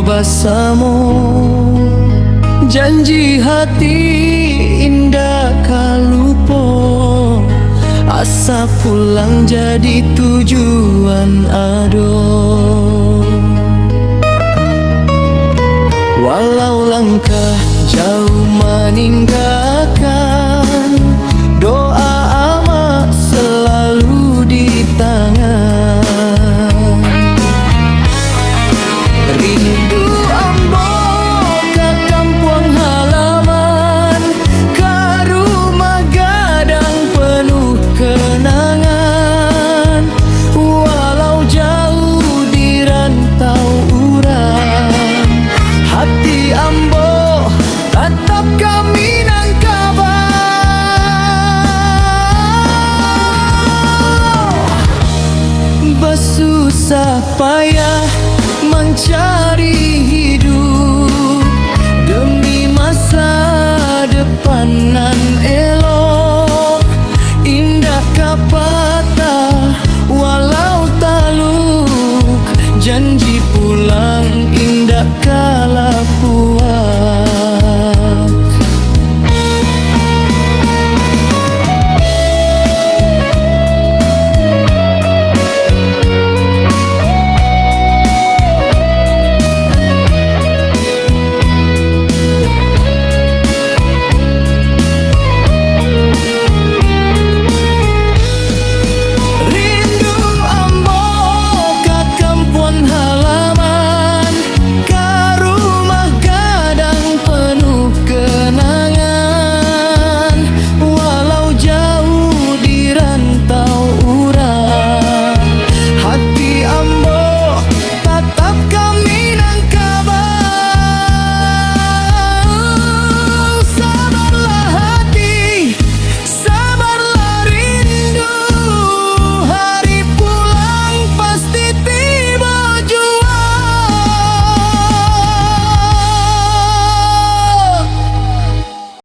bersama. Janji hati indah kalupo, asa pulang jadi tujuan ado. Walau langkah jauh meninggalkan, doa ama selalu di tangan. Rindu ambo ke kampung halaman, ke rumah gadang penuh kenangan. Walau jauh di rantau urang, hati ambo tetap kami nang kabar. Bersusah payah mencari